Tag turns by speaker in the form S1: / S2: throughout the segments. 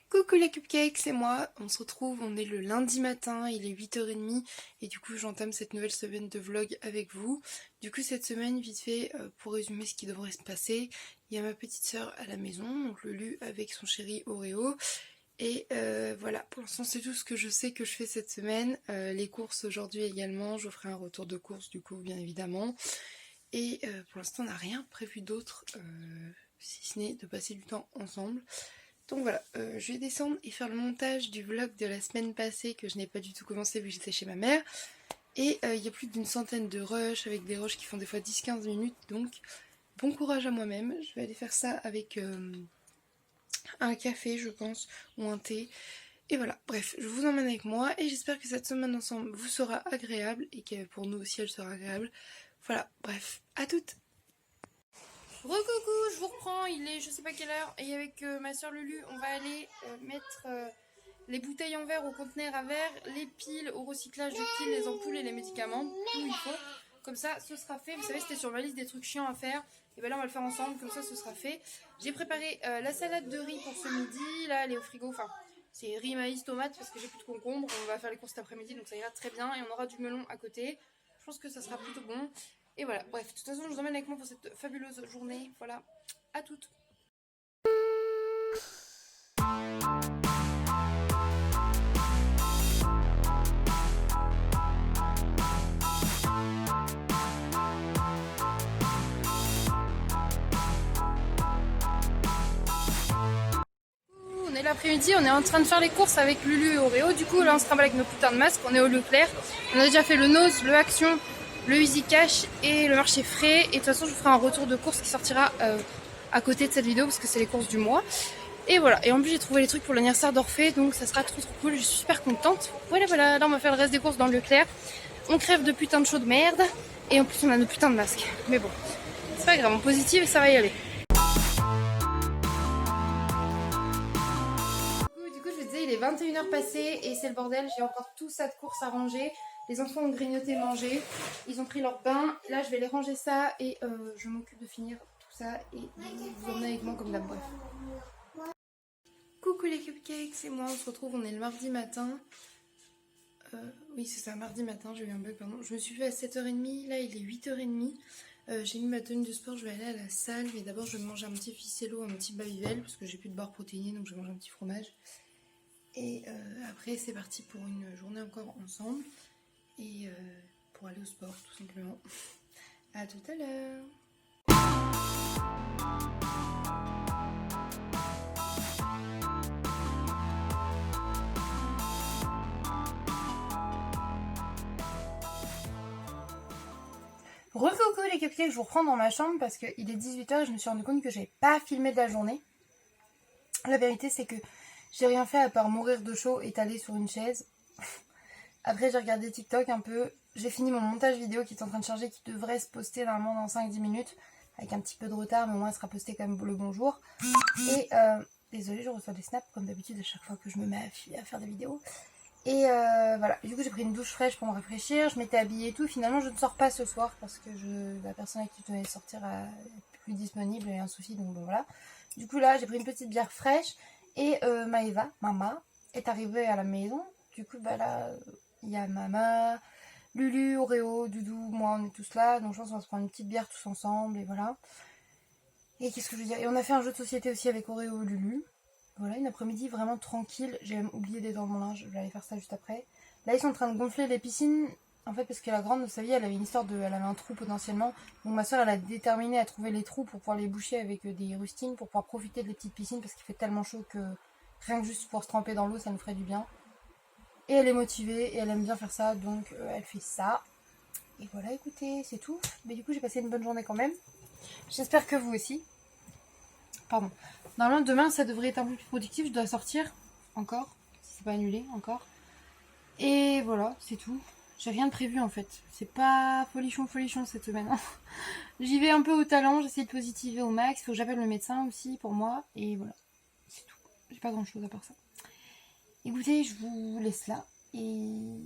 S1: Coucou les cupcakes, c'est moi. On se retrouve, on est le lundi matin, il est 8h30 et du coup j'entame cette nouvelle semaine de vlog avec vous. Du coup cette semaine, vite fait, pour résumer ce qui devrait se passer, il y a ma petite soeur à la maison, donc Lulu avec son chéri Oreo. Et voilà, pour l'instant c'est tout ce que je sais que je fais cette semaine. Les courses aujourd'hui également, je ferai un retour de course du coup bien évidemment. Et pour l'instant on n'a rien prévu d'autre, si ce n'est de passer du temps ensemble. Donc voilà, je vais descendre et faire le montage du vlog de la semaine passée que je n'ai pas du tout commencé vu que j'étais chez ma mère. Et il y a plus d'une centaine de rushs avec des rushs qui font des fois 10-15 minutes, donc bon courage à moi-même. Je vais aller faire ça avec un café je pense, ou un thé. Et voilà, bref, je vous emmène avec moi et j'espère que cette semaine ensemble vous sera agréable et que pour nous aussi elle sera agréable. Voilà, bref, à toutes. Recoucou, je vous reprends, il est je sais pas quelle heure et avec ma soeur Lulu on va aller mettre les bouteilles en verre au conteneur à verre, les piles au recyclage de piles, les ampoules et les médicaments, tout il faut. Comme ça ce sera fait, vous savez c'était sur ma liste des trucs chiants à faire, et ben là on va le faire ensemble, comme ça ce sera fait. J'ai préparé la salade de riz pour ce midi, là elle est au frigo, enfin c'est riz, maïs, tomate parce que j'ai plus de concombre, on va faire les courses cet après-midi donc ça ira très bien et on aura du melon à côté. Je pense que ça sera plutôt bon. Et voilà, bref, de toute façon, je vous emmène avec moi pour cette fabuleuse journée. Voilà, à toutes. On est l'après-midi, on est en train de faire les courses avec Lulu et Oreo. Du coup, là, on se trimballe avec nos putains de masques. On est au Leclerc. On a déjà fait le Nose, le Action, le Easy Cash et le marché frais. Et de toute façon, je vous ferai un retour de course qui sortira à côté de cette vidéo parce que c'est les courses du mois. Et voilà, et en plus j'ai trouvé les trucs pour l'anniversaire d'Orphée, donc ça sera trop cool, je suis super contente. Voilà, là on va faire le reste des courses dans le Leclerc. On crève de putain de chaud de merde, et en plus on a nos putains de masques. Mais bon, c'est pas grave, on positive et ça va y aller. Du coup je vous disais, il est 21h passé et c'est le bordel, j'ai encore tout ça de courses à ranger. Les enfants ont grignoté, mangé, ils ont pris leur bain, là je vais les ranger ça et je m'occupe de finir tout ça et vous emmener avec moi comme d'hab, bref. Coucou les cupcakes, c'est moi, on se retrouve, on est le mardi matin. Oui c'est ça, mardi matin, j'ai eu un bug, pardon. Je me suis fait à 7h30, là il est 8h30. J'ai mis ma tenue de sport, je vais aller à la salle, mais d'abord je vais manger un petit ficello, un petit Babybel, parce que j'ai plus de barre protéinée, donc je vais manger un petit fromage. Et après c'est parti pour une journée encore ensemble, et pour aller au sport tout simplement. À tout à l'heure. Recoucou les cupcakes, je vous reprends dans ma chambre parce qu'il est 18h et je me suis rendu compte que j'avais pas filmé de la journée. La vérité c'est que j'ai rien fait à part mourir de chaud étalé sur une chaise. Après j'ai regardé TikTok un peu, j'ai fini mon montage vidéo qui est en train de charger, qui devrait se poster normalement dans 5-10 minutes, avec un petit peu de retard mais au moins elle sera postée quand même le bonjour. Et désolée, je reçois des snaps comme d'habitude à chaque fois que je me mets à faire des vidéos. Et voilà, du coup j'ai pris une douche fraîche pour me rafraîchir, je m'étais habillée et tout. Finalement je ne sors pas ce soir parce que la personne avec qui je devais sortir est plus disponible et un souci, donc bon voilà. Du coup là j'ai pris une petite bière fraîche et Maëva, Mama, est arrivée à la maison. Du coup bah là il y a Mama, Lulu, Oreo, Doudou, moi on est tous là. Donc je pense qu'on va se prendre une petite bière tous ensemble et voilà. Et qu'est-ce que je veux dire, et on a fait un jeu de société aussi avec Oreo et Lulu. Voilà, une après-midi vraiment tranquille. J'ai même oublié d'étendre mon linge, je vais aller faire ça juste après. Là, ils sont en train de gonfler les piscines. En fait, parce que la grande, vous saviez, elle avait une histoire de... Elle avait un trou potentiellement. Donc ma soeur, elle a déterminé à trouver les trous pour pouvoir les boucher avec des rustines, pour pouvoir profiter des petites piscines, parce qu'il fait tellement chaud que rien que juste pour se tremper dans l'eau, ça nous ferait du bien. Et elle est motivée, et elle aime bien faire ça, donc elle fait ça. Et voilà, écoutez, c'est tout. Mais du coup, j'ai passé une bonne journée quand même. J'espère que vous aussi. Pardon. Normalement, demain, ça devrait être un peu plus productif. Je dois sortir encore. Si c'est pas annulé, encore. Et voilà, c'est tout. J'ai rien de prévu en fait. C'est pas folichon cette semaine. J'y vais un peu au talent. J'essaie de positiver au max. Faut que j'appelle le médecin aussi pour moi. Et voilà, c'est tout. J'ai pas grand chose à part ça. Écoutez, je vous laisse là. Et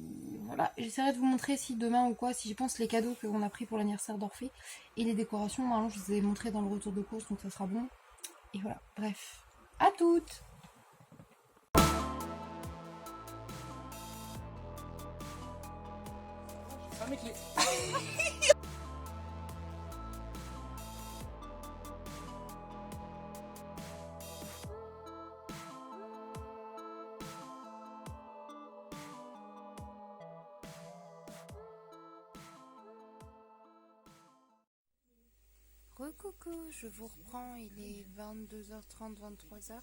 S1: voilà, j'essaierai de vous montrer si demain ou quoi, si je pense les cadeaux qu'on a pris pour l'anniversaire d'Orphée et les décorations. Normalement, je vous ai montré dans le retour de course, donc ça sera bon. Et voilà, bref, à toutes. Coucou, je vous reprends, il est 22h30, 23h.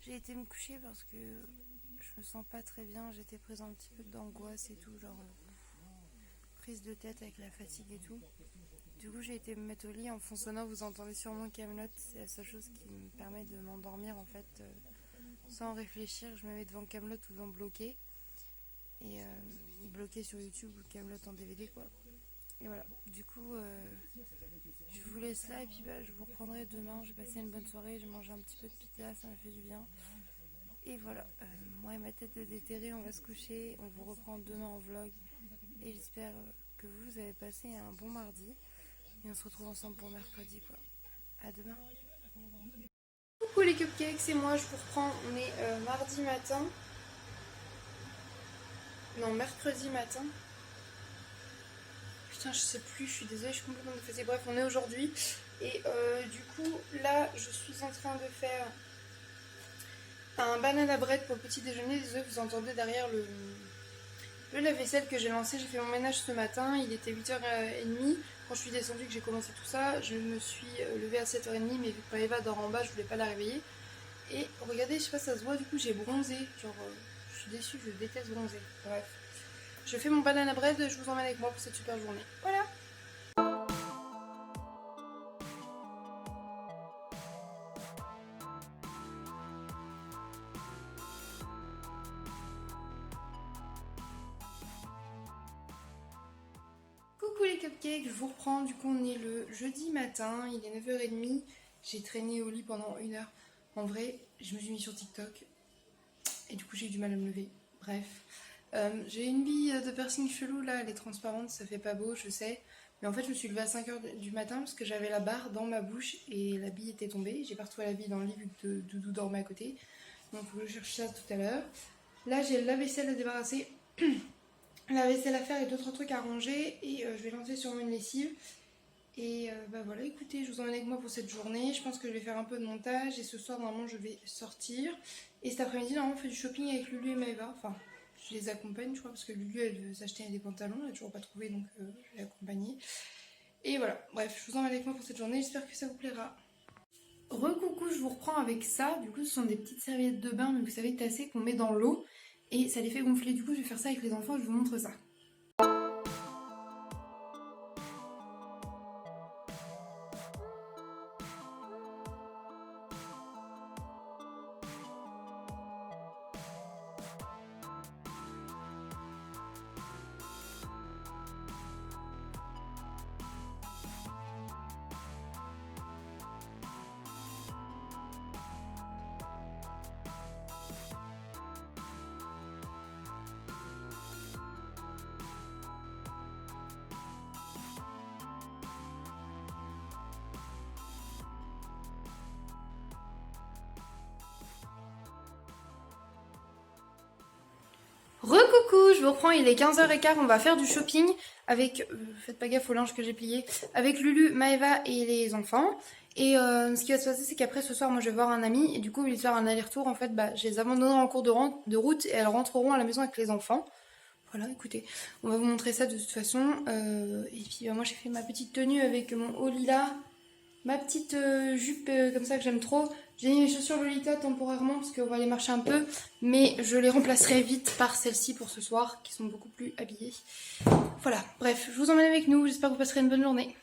S1: J'ai été me coucher parce que je me sens pas très bien, j'étais prise un petit peu d'angoisse et tout, genre prise de tête avec la fatigue et tout. Du coup j'ai été me mettre au lit en fond sonore, vous entendez sûrement Kaamelott, c'est la seule chose qui me permet de m'endormir en fait, sans réfléchir. Je me mets devant Kaamelott ou devant Bloqué, et bloqué sur YouTube ou Kaamelott en DVD quoi. Et voilà, du coup je vous laisse là et puis je vous reprendrai demain. J'ai passé une bonne soirée, j'ai mangé un petit peu de pizza, ça m'a fait du bien. Et voilà, moi et ma tête de déterré, on va se coucher, on vous reprend demain en vlog. Et j'espère que vous avez passé un bon mardi. Et on se retrouve ensemble pour mercredi quoi. À demain. Coucou les cupcakes, c'est moi, je vous reprends. On est mardi matin. Non, mercredi matin. Putain, je sais plus, je suis désolée, je suis complètement déphasée. Bref, on est aujourd'hui. Et du coup, là, je suis en train de faire un banana bread pour le petit déjeuner. Désolée, vous entendez derrière le lave-vaisselle que j'ai lancé. J'ai fait mon ménage ce matin, il était 8h30. Quand je suis descendue, que j'ai commencé tout ça, je me suis levée à 7h30. Mais vu que Maëva dort en bas, je voulais pas la réveiller. Et regardez, je sais pas si ça se voit, du coup, j'ai bronzé. Genre, je suis déçue, je déteste bronzer. Bref. Je fais mon banana bread, je vous emmène avec moi pour cette super journée. Voilà. Coucou les cupcakes, je vous reprends. Du coup, on est le jeudi matin, il est 9h30. J'ai traîné au lit pendant 1 heure. En vrai, je me suis mis sur TikTok et du coup, j'ai eu du mal à me lever. Bref. J'ai une bille de piercing chelou là, elle est transparente, ça fait pas beau, je sais. Mais en fait, je me suis levée à 5h du matin parce que j'avais la barre dans ma bouche et la bille était tombée. J'ai pas retrouvé la bille dans le lit vu que Doudou dormait à côté. Donc, je cherche ça tout à l'heure. Là, j'ai la vaisselle à débarrasser, la vaisselle à faire et d'autres trucs à ranger. Et je vais lancer sur une lessive. Et voilà, écoutez, je vous emmène avec moi pour cette journée. Je pense que je vais faire un peu de montage. Et ce soir, normalement, je vais sortir. Et cet après-midi, normalement, on fait du shopping avec Lulu et Maëva. Enfin, je les accompagne, je crois, parce que Lulu, elle veut s'acheter des pantalons. Elle n'a toujours pas trouvé, donc je vais l'accompagner. Et voilà, bref, je vous emmène avec moi pour cette journée. J'espère que ça vous plaira. Recoucou, je vous reprends avec ça. Du coup, ce sont des petites serviettes de bain, mais vous savez, tassées qu'on met dans l'eau. Et ça les fait gonfler. Du coup, je vais faire ça avec les enfants. Je vous montre ça. Recoucou, je vous reprends, il est 15h15, on va faire du shopping avec, faites pas gaffe au linge que j'ai plié, avec Lulu, Maëva et les enfants. Et ce qui va se passer, c'est qu'après ce soir, moi je vais voir un ami et du coup, il va faire un aller-retour. En fait, je les abandonnerai en cours de route et elles rentreront à la maison avec les enfants. Voilà, écoutez, on va vous montrer ça de toute façon. Et puis moi j'ai fait ma petite tenue avec mon haut lilas, ma petite jupe comme ça que j'aime trop. J'ai mis mes chaussures Lolita temporairement parce qu'on va aller marcher un peu, mais je les remplacerai vite par celles-ci pour ce soir qui sont beaucoup plus habillées. Voilà, bref, je vous emmène avec nous, j'espère que vous passerez une bonne journée.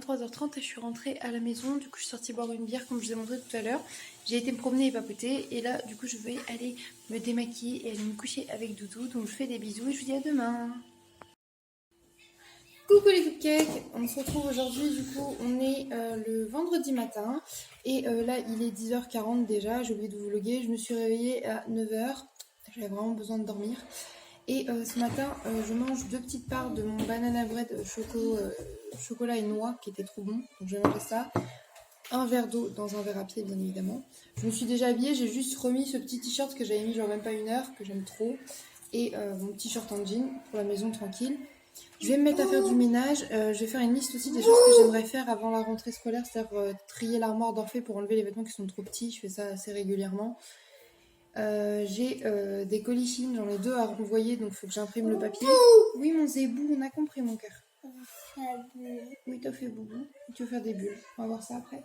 S1: 23h30 et je suis rentrée à la maison. Du coup, je suis sortie boire une bière comme je vous ai montré tout à l'heure. J'ai été me promener et papoter. Et là, du coup, je vais aller me démaquiller et aller me coucher avec Doudou. Donc, je fais des bisous et je vous dis à demain. Coucou les cupcakes, on se retrouve aujourd'hui, du coup on est le vendredi matin et là il est 10h40 déjà, j'ai oublié de vous vlogger, je me suis réveillée à 9h, j'avais vraiment besoin de dormir et ce matin je mange 2 petites parts de mon banana bread chocolat et noix qui était trop bon, donc je vais manger ça, un verre d'eau dans un verre à pied bien évidemment. Je me suis déjà habillée, j'ai juste remis ce petit t-shirt que j'avais mis genre même pas une heure, que j'aime trop, et mon t-shirt en jean pour la maison tranquille. Je vais me mettre à faire du ménage, je vais faire une liste aussi des choses que j'aimerais faire avant la rentrée scolaire, c'est-à-dire trier l'armoire d'Orphée pour enlever les vêtements qui sont trop petits, je fais ça assez régulièrement. J'ai des colis Chine, j'en ai 2 à renvoyer, donc il faut que j'imprime le papier. Oui mon zébou, on a compris mon cœur. Oui t'as fait boubou, tu veux faire des bulles, on va voir ça après.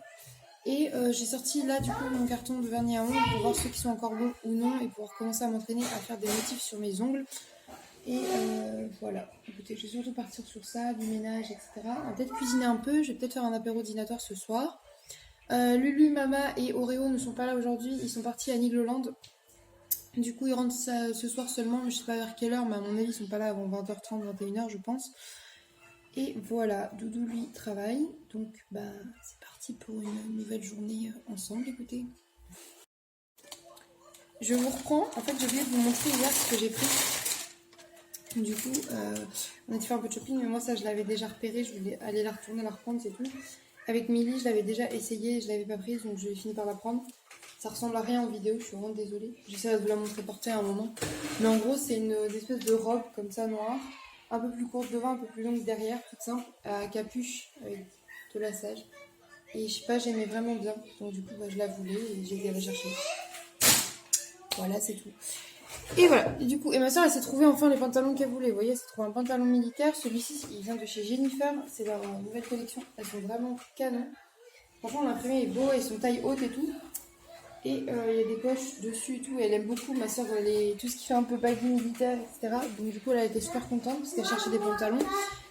S1: Et j'ai sorti là du coup mon carton de vernis à ongles pour voir ceux qui sont encore bons ou non et pouvoir commencer à m'entraîner à faire des motifs sur mes ongles. Et voilà, écoutez, je vais surtout partir sur ça, du ménage, etc. On va peut-être cuisiner un peu, je vais peut-être faire un apéro dînatoire ce soir. Lulu, Mama et Oreo ne sont pas là aujourd'hui, ils sont partis à Nigloland. Du coup, ils rentrent ce soir seulement, mais je sais pas vers quelle heure, mais à mon avis, ils sont pas là avant 20h30, 21h, je pense. Et voilà, Doudou lui travaille, donc bah c'est parti pour une nouvelle journée ensemble, écoutez. Je vous reprends, en fait j'ai oublié de vous montrer hier ce que j'ai pris. Du coup, on a fait un peu de shopping, mais moi ça je l'avais déjà repéré, je voulais aller la retourner, la reprendre, c'est tout. Avec Milly, je l'avais déjà essayé, je l'avais pas prise, donc je vais finir par la prendre. Ça ressemble à rien en vidéo, je suis vraiment désolée. J'essaierai de vous la montrer portée à un moment. Mais en gros, c'est une espèce de robe comme ça noire, un peu plus courte devant, un peu plus longue derrière, toute simple, à capuche avec de lassage. Et je sais pas, j'aimais vraiment bien, donc du coup bah, je la voulais et j'ai été la chercher. Voilà, c'est tout. Et voilà, et du coup, et ma soeur elle s'est trouvée enfin les pantalons qu'elle voulait. Vous voyez, elle s'est trouvée un pantalon militaire. Celui-ci, il vient de chez Jennifer, c'est leur nouvelle collection. Elles sont vraiment canon. Franchement, l'imprimé est beau, ils sont taille haute et tout. Et il y a des poches dessus et tout. Et elle aime beaucoup, ma soeur, tout ce qui fait un peu baggy militaire, etc. Donc du coup, elle a été super contente parce qu'elle cherchait des pantalons.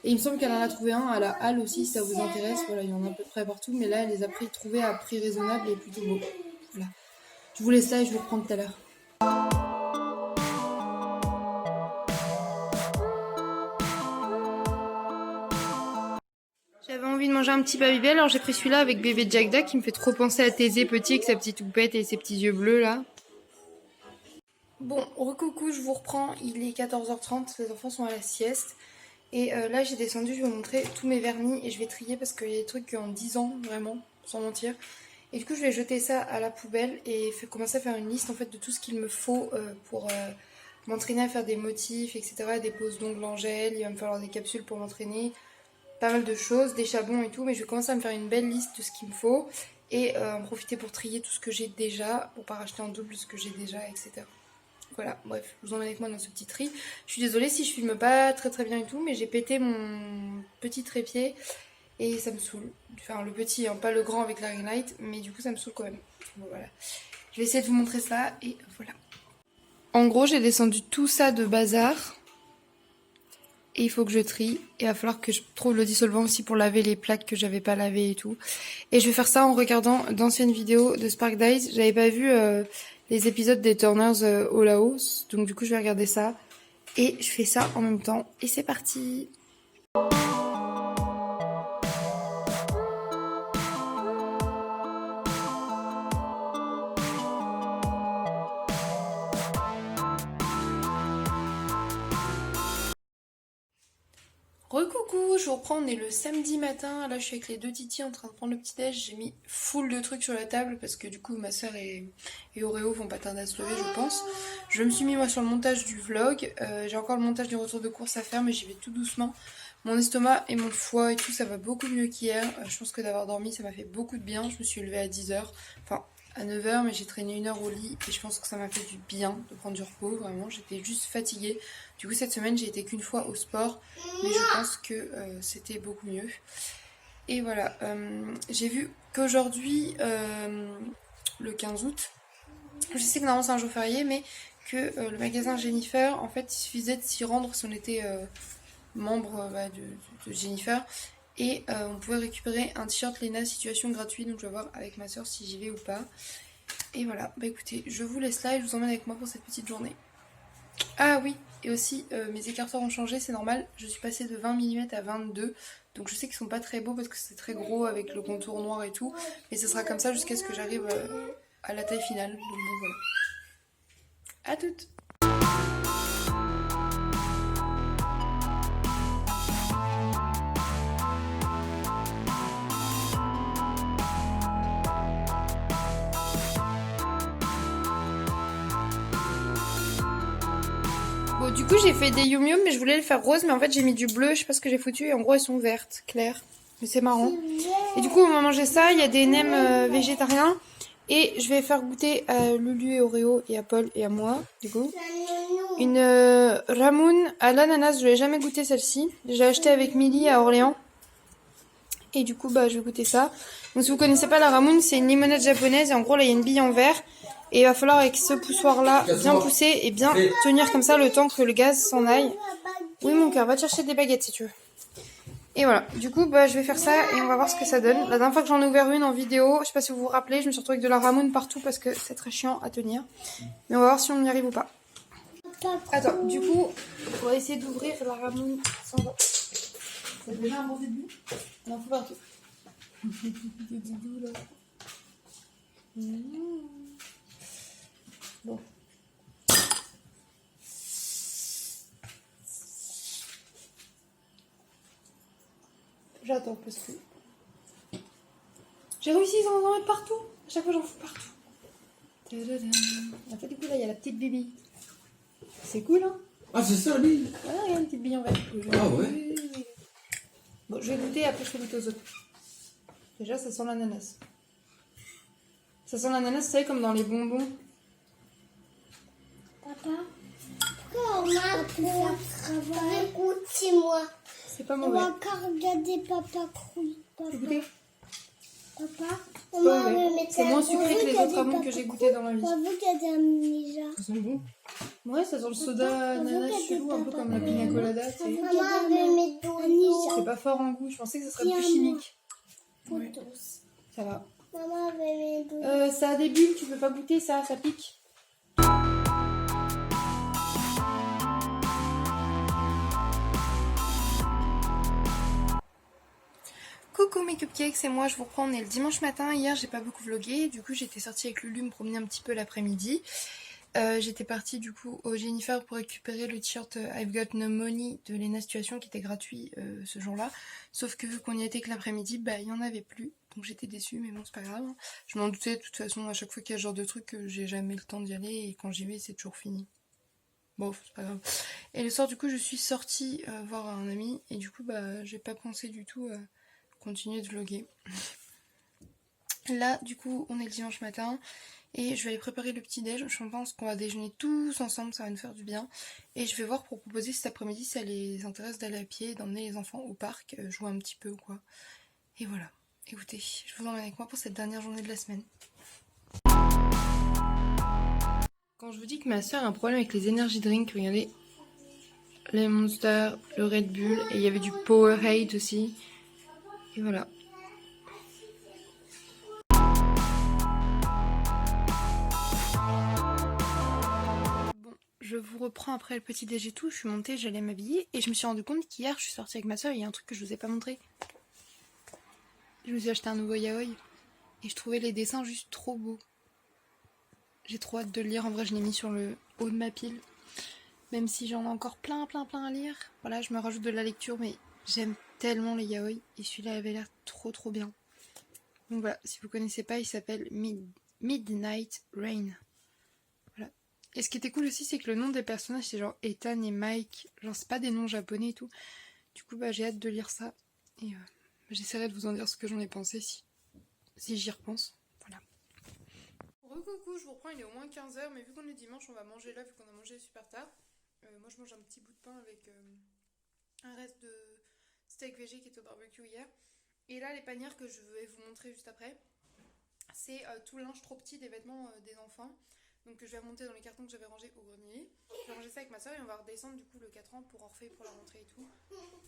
S1: Et il me semble qu'elle en a trouvé un à la Halle aussi, si ça vous intéresse. Voilà, il y en a à peu près partout. Mais là, elle les a trouvés à prix raisonnable et plutôt beau. Voilà. Je vous laisse là et je vous reprends tout à l'heure. J'avais envie de manger un petit Babybel, alors j'ai pris celui-là avec bébé Jack Duck qui me fait trop penser à Thésée petit avec sa petite houppette et ses petits yeux bleus là. Bon, recoucou, je vous reprends, il est 14h30, les enfants sont à la sieste. Et là j'ai descendu, je vais vous montrer tous mes vernis et je vais trier parce qu'il y a des trucs qui ont 10 ans, vraiment, sans mentir. Et du coup je vais jeter ça à la poubelle et commencer à faire une liste en fait de tout ce qu'il me faut pour m'entraîner à faire des motifs, etc. Des poses d'ongles en gel, il va me falloir des capsules pour m'entraîner. Pas mal de choses, des chabons et tout, mais je vais commencer à me faire une belle liste de ce qu'il me faut et en profiter pour trier tout ce que j'ai déjà, pour pas racheter en double ce que j'ai déjà, etc. Voilà, bref, je vous emmène avec moi dans ce petit tri. Je suis désolée si je filme pas très très bien et tout, mais j'ai pété mon petit trépied et ça me saoule. Enfin le petit, hein, pas le grand avec la ring light, mais du coup ça me saoule quand même. Bon, voilà. Je vais essayer de vous montrer ça et voilà. En gros, j'ai descendu tout ça de bazar. Et il faut que je trie. Et il va falloir que je trouve le dissolvant aussi pour laver les plaques que j'avais pas lavées et tout. Et je vais faire ça en regardant d'anciennes vidéos de Spark Dice. J'avais pas vu les épisodes des Turners All House. Donc du coup je vais regarder ça. Et je fais ça en même temps. Et c'est parti! Recoucou, je vous reprends, on est le samedi matin, là je suis avec les 2 titis en train de prendre le petit déj, j'ai mis full de trucs sur la table parce que du coup ma soeur et Oreo vont pas tarder à se lever je pense. Je me suis mis moi sur le montage du vlog, j'ai encore le montage du retour de course à faire mais j'y vais tout doucement. Mon estomac et mon foie et tout ça va beaucoup mieux qu'hier, je pense que d'avoir dormi ça m'a fait beaucoup de bien, je me suis levée à 10h, enfin à 9h mais j'ai traîné 1 heure au lit et je pense que ça m'a fait du bien de prendre du repos, vraiment j'étais juste fatiguée. Du coup cette semaine j'ai été qu'une fois au sport mais je pense que c'était beaucoup mieux. Et voilà, j'ai vu qu'aujourd'hui, le 15 août, je sais que normalement c'est un jour férié mais que le magasin Jennifer, en fait il suffisait de s'y rendre si on était membre de Jennifer. Et on pouvait récupérer un t-shirt Lena situation gratuit, donc je vais voir avec ma soeur si j'y vais ou pas. Et voilà, bah écoutez, je vous laisse là et je vous emmène avec moi pour cette petite journée. Ah oui, et aussi mes écarteurs ont changé, c'est normal, je suis passée de 20 mm à 22, donc je sais qu'ils sont pas très beaux parce que c'est très gros avec le contour noir et tout, mais ce sera comme ça jusqu'à ce que j'arrive à la taille finale, donc bon voilà. À toutes. Bon, du coup, j'ai fait des yum yum, mais je voulais les faire rose, mais en fait, j'ai mis du bleu, je sais pas ce que j'ai foutu, et en gros, elles sont vertes, claires. Mais c'est marrant. Et du coup, on va manger ça, il y a des nems végétariens, et je vais faire goûter à Lulu et Oreo, et à Paul et à moi, du coup. Une ramoun à l'ananas, je l'ai jamais goûté celle-ci. J'ai acheté avec Milly à Orléans. Et du coup, bah, je vais goûter ça. Donc, si vous connaissez pas la ramoun, c'est une limonade japonaise, et en gros, là, il y a une bille en verre. Et il va falloir avec ce poussoir-là bien pousser et bien tenir comme ça le temps que le gaz s'en aille. Oui mon cœur, va te chercher des baguettes si tu veux. Et voilà, du coup bah, je vais faire ça et on va voir ce que ça donne. La dernière fois que j'en ai ouvert une en vidéo, je sais pas si vous vous rappelez, je me suis retrouvée avec de la ramoune partout parce que c'est très chiant à tenir. Mais on va voir si on y arrive ou pas. Attends, du coup, on va essayer d'ouvrir la ramoune sans... Ça fait déjà un bon début. On en fout partout. Des doudous là. Bon. J'attends parce que... J'ai réussi à en mettre partout. À chaque fois j'en fous partout. En fait du coup là il y a la petite bibi. C'est cool hein.
S2: Ah c'est ça lui.
S1: Voilà, il y a une petite bille en verre.
S2: Ah ouais.
S1: Bon je vais goûter après je fais goûter aux autres. Déjà ça sent l'ananas. Ça sent l'ananas, vous savez comme dans les bonbons.
S3: Papa, pourquoi on a pu faire travail? Écoutez-moi.
S1: C'est pas
S3: On
S1: mauvais.
S3: va encore regarder Papa Crouille.
S1: Écoutez.
S3: Papa,
S1: C'est pas mauvais. C'est moins sucré que les autres amons que j'ai goûté dans ma vie.
S3: On va regarder un ninja.
S1: Ça sent bon. Ouais, ça sent le soda ananas chelou, un peu comme la pina colada. Tu sais.
S3: Maman veut mettre un ninja.
S1: C'est pas fort en goût, je pensais que ça serait plus chimique. Ouais, ça va.
S3: Maman veut mettre
S1: Ça a des bulles, tu peux pas goûter ça, ça pique. Coucou mes cupcakes, c'est moi, je vous reprends, on est le dimanche matin. Hier j'ai pas beaucoup vlogué, du coup j'étais sortie avec Lulu me promener un petit peu l'après-midi. J'étais partie du coup au Jennifer pour récupérer le t-shirt I've Got No Money de Lena Situation qui était gratuit ce jour-là. Sauf que vu qu'on y était que l'après-midi, bah il y en avait plus. Donc j'étais déçue, mais bon c'est pas grave. Je m'en doutais de toute façon, à chaque fois qu'il y a ce genre de truc, j'ai jamais le temps d'y aller et quand j'y vais c'est toujours fini. Bon, c'est pas grave. Et le soir du coup je suis sortie voir un ami et du coup bah j'ai pas pensé du tout continuer de vlogger. Là du coup on est le dimanche matin. Et je vais aller préparer le petit déj. Je pense qu'on va déjeuner tous ensemble, ça va nous faire du bien. Et je vais voir pour proposer cet après-midi si ça les intéresse d'aller à pied, d'emmener les enfants au parc, jouer un petit peu ou quoi. Et voilà. Écoutez, je vous emmène avec moi pour cette dernière journée de la semaine. Quand je vous dis que ma soeur a un problème avec les energy drinks, regardez. Les Monster, le Red Bull, et il y avait du Powerade aussi. Et voilà. Je vous reprends après le petit déj et tout, je suis montée, j'allais m'habiller et je me suis rendu compte qu'hier je suis sortie avec ma soeur et il y a un truc que je vous ai pas montré. Je me suis acheté un nouveau yaoi et je trouvais les dessins juste trop beaux. J'ai trop hâte de le lire, en vrai je l'ai mis sur le haut de ma pile. Même si j'en ai encore plein à lire. Voilà, je me rajoute de la lecture mais j'aime tellement les yaoi et celui-là avait l'air trop bien. Donc voilà, si vous connaissez pas, il s'appelle Midnight Rain. Et ce qui était cool aussi, c'est que le nom des personnages, c'est genre Ethan et Mike. Genre, c'est pas des noms japonais et tout. Du coup, bah, j'ai hâte de lire ça. Et j'essaierai de vous en dire ce que j'en ai pensé si j'y repense. Voilà. Recoucou, je vous reprends, il est au moins 15h. Mais vu qu'on est dimanche, on va manger là, vu qu'on a mangé super tard. Moi, je mange un petit bout de pain avec un reste de steak végé qui était au barbecue hier. Et là, les panières que je vais vous montrer juste après, c'est tout le linge trop petit des vêtements des enfants. Donc je vais remonter dans les cartons que j'avais rangés au grenier. Je vais ranger ça avec ma soeur et on va redescendre du coup le 4 ans pour Orphée pour la rentrée et tout.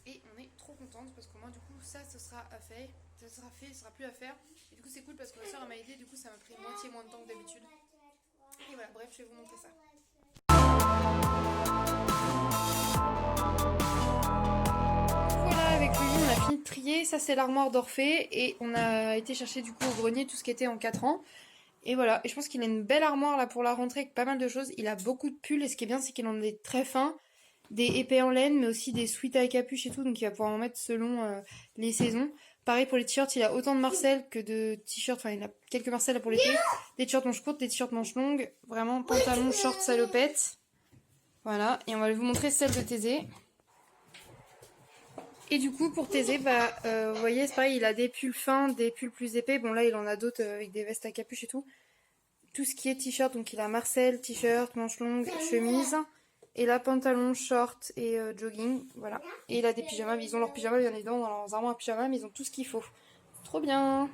S1: Et on est trop contente parce qu'au moins du coup ça ce sera fait, ce sera plus à faire. Et du coup c'est cool parce que ma soeur m'a aidé, du coup ça m'a pris moitié moins de temps que d'habitude. Et voilà, bref, je vais vous montrer ça. Voilà, avec lui on a fini de trier, ça c'est l'armoire d'Orphée et on a été chercher du coup au grenier tout ce qui était en 4 ans. Et voilà, et je pense qu'il a une belle armoire là pour la rentrée avec pas mal de choses. Il a beaucoup de pulls et ce qui est bien c'est qu'il en a des très fins, des épais en laine mais aussi des sweats à capuche et tout, donc il va pouvoir en mettre selon les saisons. Pareil pour les t-shirts, il a autant de Marcel que de t-shirts, enfin il a quelques Marcel là pour l'été, des t-shirts manches courtes, des t-shirts manches longues, vraiment pantalon, short, salopette. Voilà, et on va vous montrer celle de Thésée. Et du coup pour Thésée, vous voyez c'est pareil, il a des pulls fins, des pulls plus épais, bon là il en a d'autres avec des vestes à capuche et tout. Tout ce qui est t-shirt, donc il a Marcel, t-shirt, manches longues, chemise. Et là, pantalon, short et jogging, voilà. Et il a des pyjamas, ils ont leurs pyjamas bien évidemment dans leurs armoires à pyjamas, mais ils ont tout ce qu'il faut. Trop bien!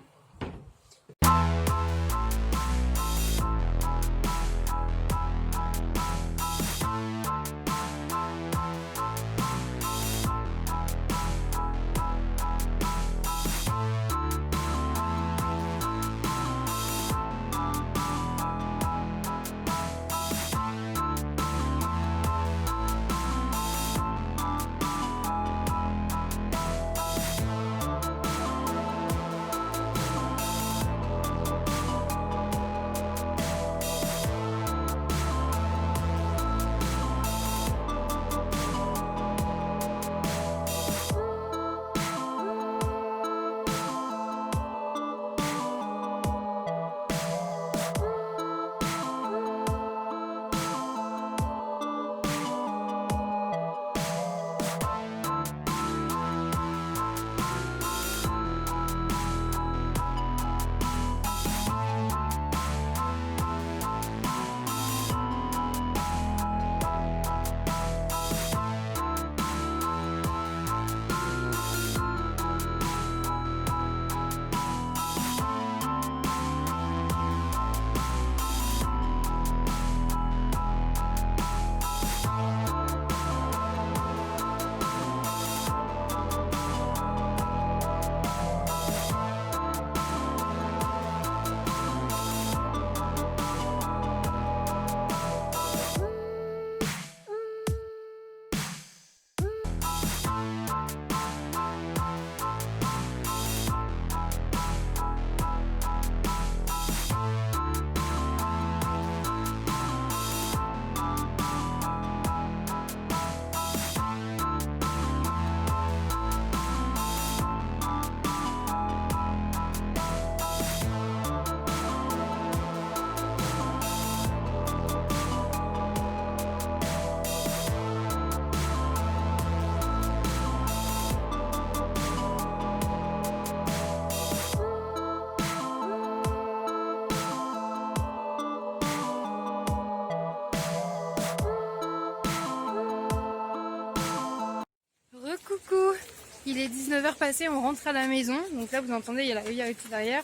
S1: Recoucou, il est 19h passé, on rentre à la maison. Donc là vous entendez, il y a la hilarité derrière.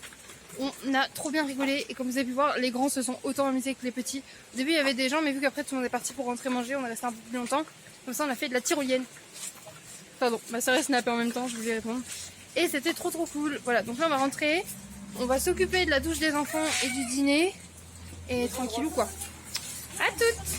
S1: On a trop bien rigolé et comme vous avez pu voir, les grands se sont autant amusés que les petits. Au début il y avait des gens mais vu qu'après tout le monde est parti pour rentrer manger, on est resté un peu plus longtemps. Comme ça on a fait de la tyrolienne. Pardon, ma soeur est snappée en même temps, je voulais répondre. Et c'était trop cool. Voilà, donc là on va rentrer, on va s'occuper de la douche des enfants et du dîner. Et tranquillou quoi. À toutes!